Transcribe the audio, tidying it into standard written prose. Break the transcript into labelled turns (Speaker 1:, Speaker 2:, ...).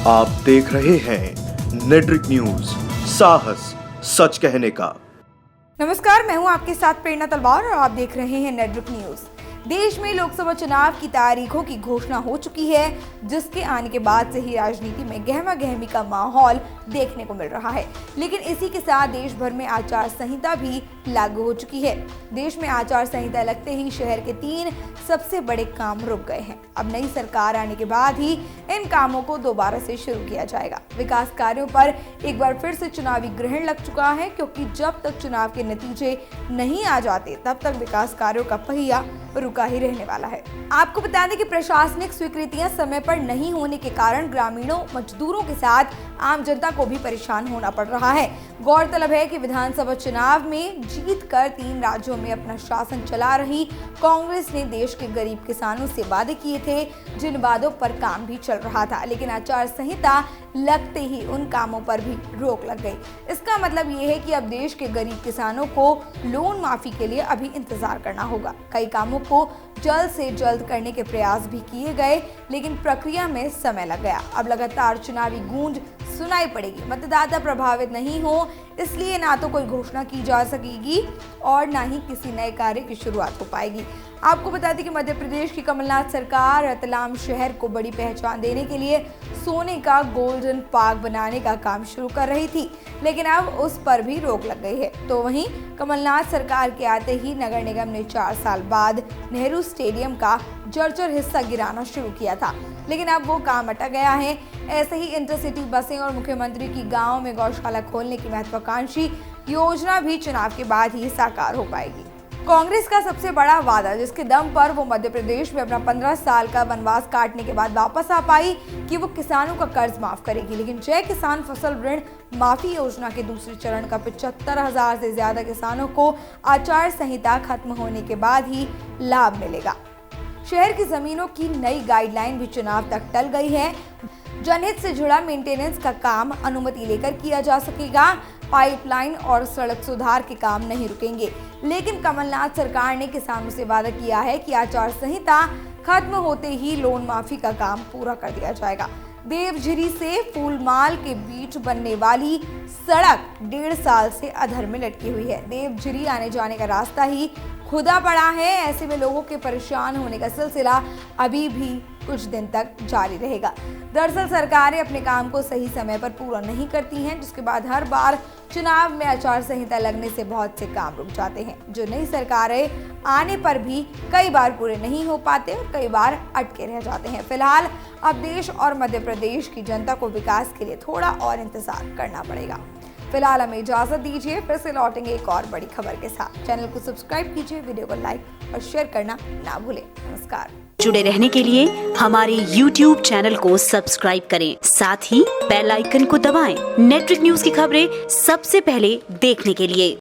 Speaker 1: आप देख रहे हैं नेट्रिक न्यूज, साहस सच कहने का।
Speaker 2: नमस्कार, मैं हूं आपके साथ प्रेरणा तलवार और आप देख रहे हैं नेट्रिक न्यूज। देश में लोकसभा चुनाव की तारीखों की घोषणा हो चुकी है, जिसके आने के बाद से ही राजनीति में गहमा गहमी का माहौल देखने को मिल रहा है। लेकिन इसी के साथ देश भर में आचार संहिता भी लागू हो चुकी है। देश में आचार संहिता लगते ही शहर के 3 सबसे बड़े काम रुक गए हैं। अब नई सरकार आने के बाद ही इन कामों को दोबारा से शुरू किया जाएगा। विकास कार्यों पर एक बार फिर से चुनावी ग्रहण लग चुका है, क्योंकि जब तक चुनाव के नतीजे नहीं आ जाते तब तक विकास कार्यों का पहिया रुका ही रहने वाला है। आपको बता दें कि प्रशासनिक स्वीकृतियां समय पर नहीं होने के कारण ग्रामीणों, मजदूरों के साथ आम जनता को भी परेशान होना पड़ रहा है। गौरतलब है कि विधानसभा चुनाव में जीतकर 3 राज्यों में अपना शासन चला रही कांग्रेस ने देश के गरीब किसानों से वादे किए थे, जिन वादों पर काम भी चल रहा था। लेकिन आचार संहिता लगते ही उन कामों पर भी रोक लग गई। इसका मतलब ये है कि अब देश के गरीब किसानों को लोन माफी के लिए अभी इंतजार करना होगा। कई कामों को जल्द से जल्द करने के प्रयास भी किए गए, लेकिन प्रक्रिया में समय लग गया। अब लगातार चुनावी गूंज सुनाई पड़ेगी। मतदाता प्रभावित नहीं हो, इसलिए ना तो कोई घोषणा की जा सकेगी और ना ही किसी नए कार्य की शुरुआत हो पाएगी। आपको बता दें कि मध्य प्रदेश की कमलनाथ सरकार रतलाम शहर को बड़ी पहचान देने के लिए सोने का गोल्डन पार्क बनाने का काम शुरू कर रही थी, लेकिन अब उस पर भी रोक लग गई है। तो वहीं कमलनाथ सरकार के आते ही नगर निगम ने 4 साल बाद नेहरू स्टेडियम का जर्जर हिस्सा गिराना शुरू किया था, लेकिन अब वो काम अटक गया है। ऐसे ही इंटरसिटी बसें और मुख्यमंत्री की गाँव में गौशाला खोलने की महत्वाकांक्षी योजना भी चुनाव के बाद ही साकार हो पाएगी। कांग्रेस का सबसे बड़ा वादा, जिसके दम पर वो मध्य प्रदेश में अपना 15 साल का वनवास काटने के बाद वापस आ पाई, कि वो किसानों का कर्ज माफ करेगी। लेकिन जय किसान फसल ऋण माफी योजना के दूसरे चरण का 75,000 से ज्यादा किसानों को आचार संहिता खत्म होने के बाद ही लाभ मिलेगा। शहर की जमीनों की नई गाइडलाइन भी चुनाव तक टल गई है। जनहित से जुड़ा मेंटेनेंस का काम अनुमति लेकर किया जा सकेगा। पाइपलाइन और सड़क सुधार के काम नहीं रुकेंगे। लेकिन कमलनाथ सरकार ने किसानों से वादा किया है कि आचार संहिता खत्म होते ही लोन माफी का काम पूरा कर दिया जाएगा। देवझिरी से फूलमाल के बीच बनने वाली सड़क 1.5 साल से अधर में लटकी हुई है। देवझिरी आने जाने का रास्ता ही खुदा पड़ा है। ऐसे में लोगों के परेशान होने का सिलसिला अभी भी कुछ दिन तक जारी रहेगा। दरअसल सरकारें अपने काम को सही समय पर पूरा नहीं करती हैं, जिसके बाद हर बार चुनाव में आचार संहिता लगने से बहुत से काम रुक जाते हैं, जो नई सरकारें आने पर भी कई बार पूरे नहीं हो पाते और कई बार अटके रह जाते हैं। फिलहाल अब देश और मध्य प्रदेश की जनता को विकास के लिए थोड़ा और इंतजार करना पड़ेगा। फिलहाल हमें इजाजत दीजिए, फिर से लौटेंगे एक और बड़ी खबर के साथ। चैनल को सब्सक्राइब कीजिए, वीडियो को लाइक और शेयर करना ना भूलें। नमस्कार।
Speaker 3: जुड़े रहने के लिए हमारे YouTube चैनल को सब्सक्राइब करें, साथ ही बेल आइकन को दबाएं। नेट्रिक न्यूज की खबरें सबसे पहले देखने के लिए।